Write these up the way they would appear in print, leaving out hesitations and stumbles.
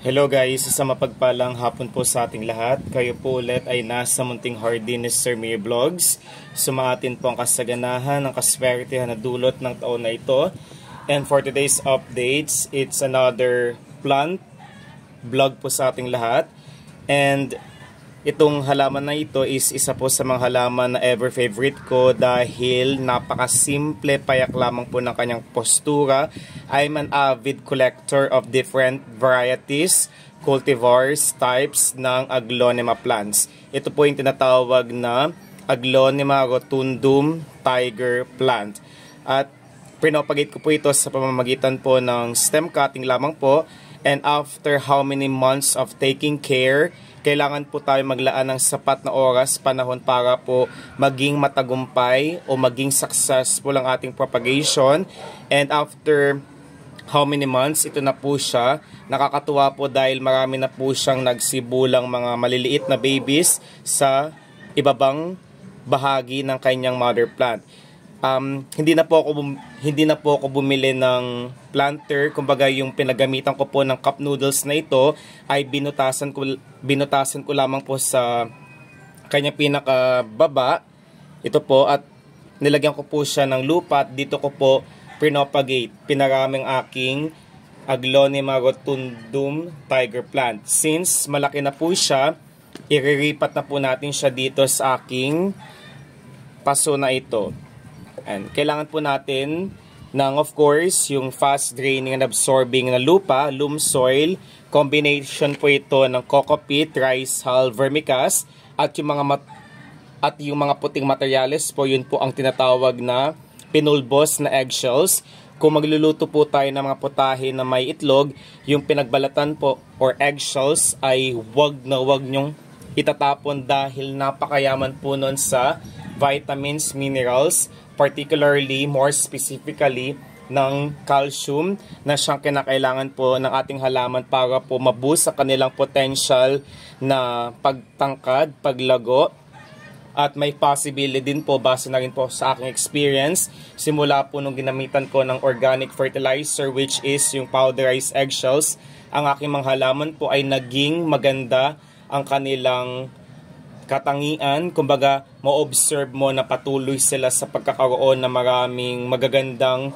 Hello guys, sa mapagpalang hapon po sa ating lahat. Kayo po ulit ay nasa munting hardin ni Sir Mir Vlogs. Sumaatin po ang kasaganahan, ang kaswertehan na dulot ng taon na ito. And for today's updates, it's another plant vlog po sa ating lahat. And itong halaman na ito is isa po sa mga halaman na ever favorite ko dahil napakasimple, payak lamang po ng kanyang postura. I'm an avid collector of different varieties, cultivars, types ng Aglonema plants. Ito po yung tinatawag na Aglonema rotundum tiger plant. At pinopagate ko po ito sa pamamagitan po ng stem cutting lamang po. And after how many months of taking care, kailangan po tayo maglaan ng sapat na oras, panahon para po maging matagumpay o maging successful ang ating propagation. And after how many months, ito na po siya. Nakakatuwa po dahil marami na po siyang nagsibulang mga maliliit na babies sa ibabang bahagi ng kanyang mother plant. Hindi na po ako bumili ng planter. Kumbaga yung pinagamitan ko po ng cup noodles na ito ay binutasan ko lamang po sa kanyang pinakababa. Ito po, at nilagyan ko po siya ng lupa at dito ko po pinopagate. Pinaraming aking Aglonema rotundum tiger plant. Since malaki na po siya, iriripat na po natin siya dito sa aking paso na ito. And kailangan po natin ng, of course, yung fast draining and absorbing na lupa, loam soil. Combination po ito ng coco peat, rice hull, vermicast at yung mga puting materyales po, yun po ang tinatawag na pinulbos na eggshells. Kung magluluto po tayo ng mga putahe na may itlog, yung pinagbalatan po or eggshells ay wag nyong itatapon dahil napakayaman po nun sa vitamins, minerals, particularly, more specifically, ng calcium na siyang kinakailangan po ng ating halaman para po maboost sa kanilang potential na pagtangkad, paglago. At may possibility din po, base na rin po sa aking experience, simula po nung ginamitan ko ng organic fertilizer which is yung powderized eggshells, ang aking mga halaman po ay naging maganda ang kanilang katangian. Kumbaga, ma-observe mo na patuloy sila sa pagkakaroon ng maraming magagandang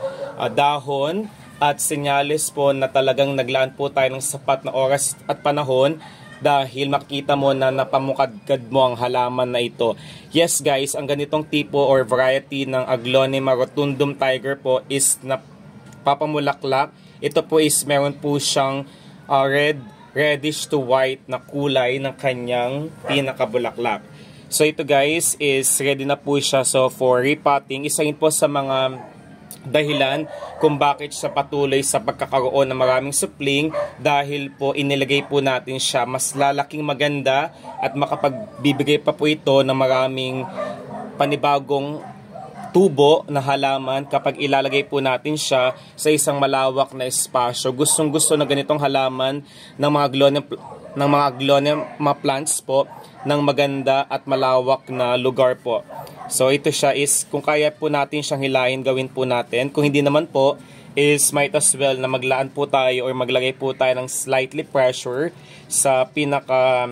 dahon at senyales po na talagang naglaan po tayo ng sapat na oras at panahon dahil makita mo na napamukadkad mo ang halaman na ito. Yes guys, ang ganitong tipo or variety ng Aglonema rotundum tiger po is napapamulaklak. Ito po is meron po siyang reddish to white na kulay ng kanyang pinakabulaklak. So ito guys is ready na po siya. So for repotting, isa rin po sa mga dahilan kung bakit siya patuloy sa pagkakaroon ng maraming supling dahil po inilagay po natin siya mas lalaking maganda at makapagbibigay pa po ito ng maraming panibagong tubo na halaman kapag ilalagay po natin siya sa isang malawak na espasyo. Gustong-gusto na ganitong halaman ng mga Aglonema plants po ng maganda at malawak na lugar po. So ito siya is kung kaya po natin siyang hilahin, gawin po natin. Kung hindi naman po is might as well na maglaan po tayo or maglagay po tayo ng slightly pressure sa pinaka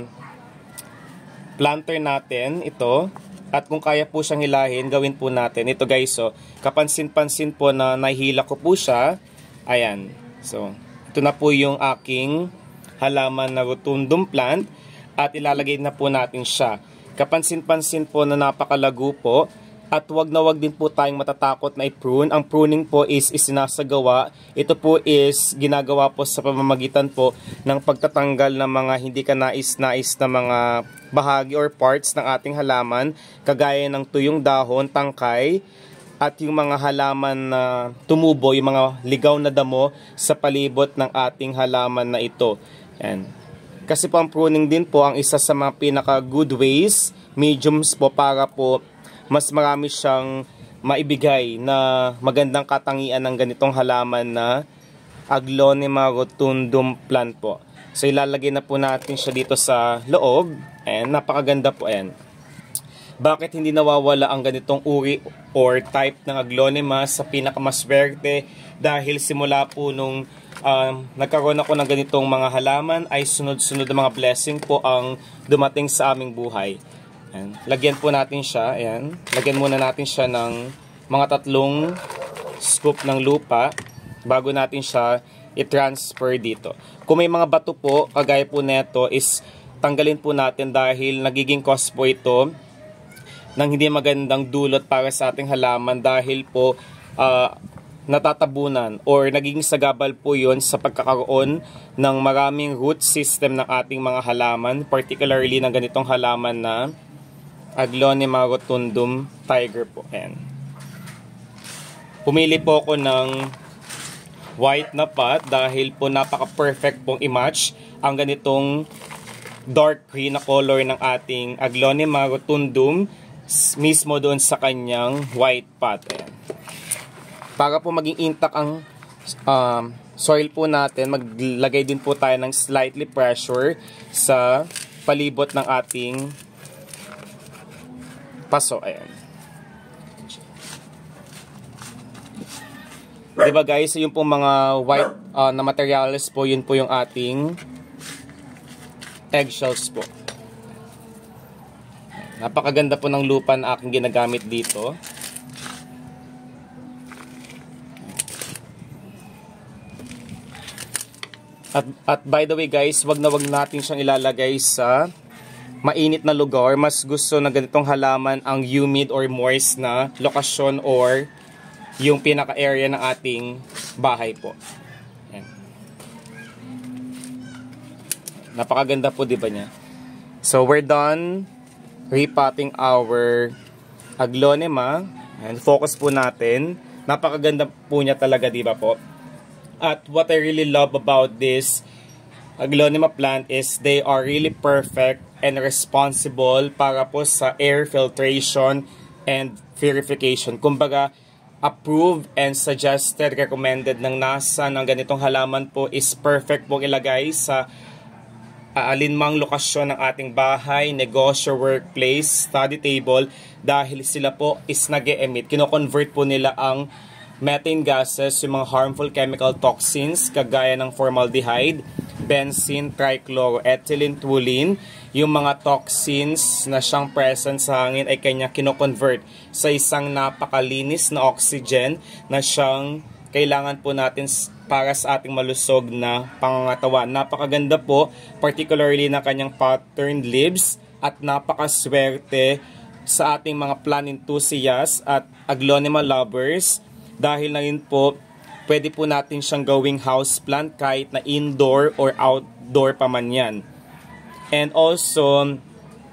planter natin ito. At kung kaya po siyang hilahin, gawin po natin. Ito guys, so, kapansin-pansin po na nahihila ko po siya. Ayan. So, ito na po yung aking halaman na rotundum plant. At ilalagay na po natin siya. Kapansin-pansin po na napakalago po. At wag na wag din po tayong matatakot na i-prune. Ang pruning po is isinasagawa. Ito po is ginagawa po sa pamamagitan po ng pagtatanggal ng mga hindi ka nais-nais na mga bahagi or parts ng ating halaman, kagaya ng tuyong dahon, tangkay, at yung mga halaman na tumubo, yung mga ligaw na damo sa palibot ng ating halaman na ito. Yan. Kasi po ang pruning din po ang isa sa mga pinaka-good ways, mediums po para po mas marami siyang maibigay na magandang katangian ng ganitong halaman na Aglonema rotundum plant po. So ilalagay na po natin siya dito sa loob. Ayan, napakaganda po. Ayan. Bakit hindi nawawala ang ganitong uri or type ng aglonema sa pinakamaswerte? Dahil simula po nung nagkaroon ako ng ganitong mga halaman ay sunod-sunod na mga blessing po ang dumating sa aming buhay. Ayan. Lagyan po natin siya. Ayan. Lagyan muna natin siya ng mga 3 scoop ng lupa bago natin siya i-transfer dito. Kung may mga bato po, kagaya po neto, is tanggalin po natin dahil nagiging cause po ito ng hindi magandang dulot para sa ating halaman dahil po natatabunan or nagiging sagabal po yon sa pagkakaroon ng maraming root system ng ating mga halaman, particularly ng ganitong halaman na Aglonema rotundum tiger po. Ayan. Pumili po ako ng white na pot dahil po napaka-perfect pong i-match ang ganitong dark green na color ng ating Aglonema rotundum mismo doon sa kanyang white pot. Ayan. Para po maging intact ang soil po natin, maglagay din po tayo ng slightly pressure sa palibot ng ating paso. Ayan. Diba guys, yung pong mga white na materials po, yun po yung ating eggshells po. Napakaganda po ng lupa na aking ginagamit dito. At by the way guys, wag na wag natin siyang ilalagay sa mainit na lugar. Mas gusto na ganitong halaman ang humid or moist na lokasyon or yung pinaka-area ng ating bahay po. Ayan. Napakaganda po, di ba niya? So we're done repotting our aglonema. And focus po natin. Napakaganda po niya talaga, di ba po? At what I really love about this aglonema plant is they are really perfect and responsible para po sa air filtration and purification. Kumbaga, approved and suggested, recommended ng NASA ng ganitong halaman po is perfect pong ilagay sa alinmang lokasyon ng ating bahay, negosyo, workplace, study table dahil sila po is nag-e-emit. Kino-convert po nila ang methane gases, yung mga harmful chemical toxins kagaya ng formaldehyde, benzene, trichloroethylene, toluene, yung mga toxins na siyang present sa hangin ay kanya kino-convert sa isang napakalinis na oxygen na siyang kailangan po natin para sa ating malusog na pangangatawan. Napakaganda po, particularly na kanyang patterned leaves at napakaswerte sa ating mga plant enthusiasts at aglonema lovers dahil na yun po, pwede po natin siyang gawing house plant kahit na indoor or outdoor pa man yan. And also,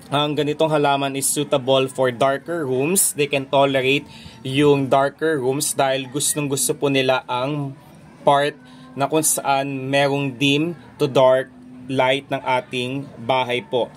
ang ganitong halaman is suitable for darker rooms. They can tolerate yung darker rooms dahil gustong-gusto po nila ang part na kung saan merong dim to dark light ng ating bahay po.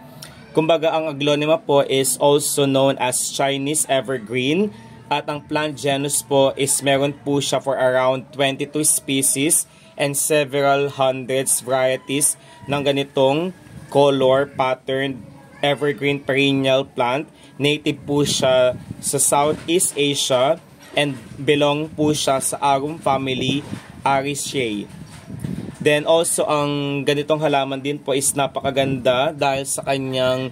Kumbaga, ang aglonema po is also known as Chinese evergreen at ang plant genus po is meron po siya for around 22 species and several hundreds varieties ng ganitong color patterned evergreen perennial plant. Native po siya sa Southeast Asia and belong po siya sa arum family Ariaceae. Then also ang ganitong halaman din po is napakaganda dahil sa kanyang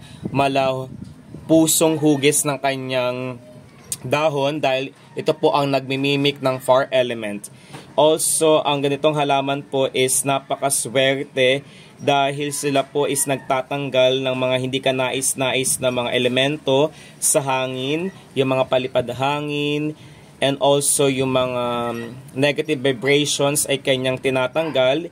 pusong hugis ng kanyang dahon dahil ito po ang nagmimimik ng fire element. Also, ang ganitong halaman po is napakaswerte dahil sila po is nagtatanggal ng mga hindi kanais-nais na mga elemento sa hangin, yung mga palipad hangin, and also yung mga negative vibrations ay kanyang tinatanggal.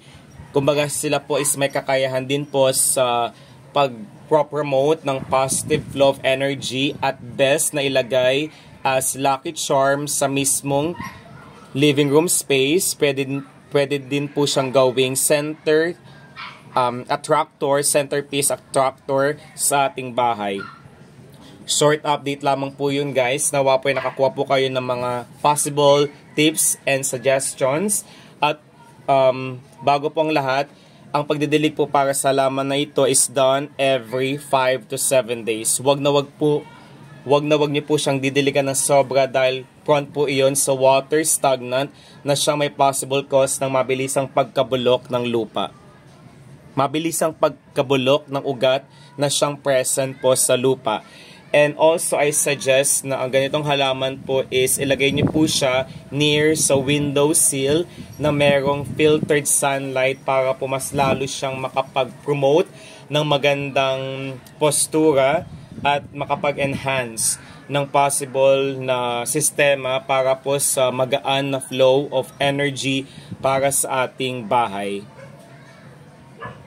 Kumbaga sila po is may kakayahan din po sa pag-promote ng positive flow of energy at best na ilagay as lucky charm sa mismong living room space. Pwede din po siyang gawing centerpiece attractor sa ating bahay. Short update lamang po yun guys. Nawa po ay nakakuha po kayo ng mga possible tips and suggestions. At bago po ang lahat, ang pagdidilig po para sa halaman na ito is done every 5 to 7 days. Wag na wag po wag na wag niyo po siyang didiligan ng sobra dahil prone po iyon sa water stagnant na siyang may possible cause ng mabilisang pagkabulok ng lupa. Mabilisang pagkabulok ng ugat na siyang present po sa lupa. And also, I suggest na ang ganitong halaman po is ilagay niyo po siya near sa windowsill na merong filtered sunlight para po mas lalo siyang makapag-promote ng magandang postura at makapag-enhance ng possible na sistema para po sa magaan na flow of energy para sa ating bahay.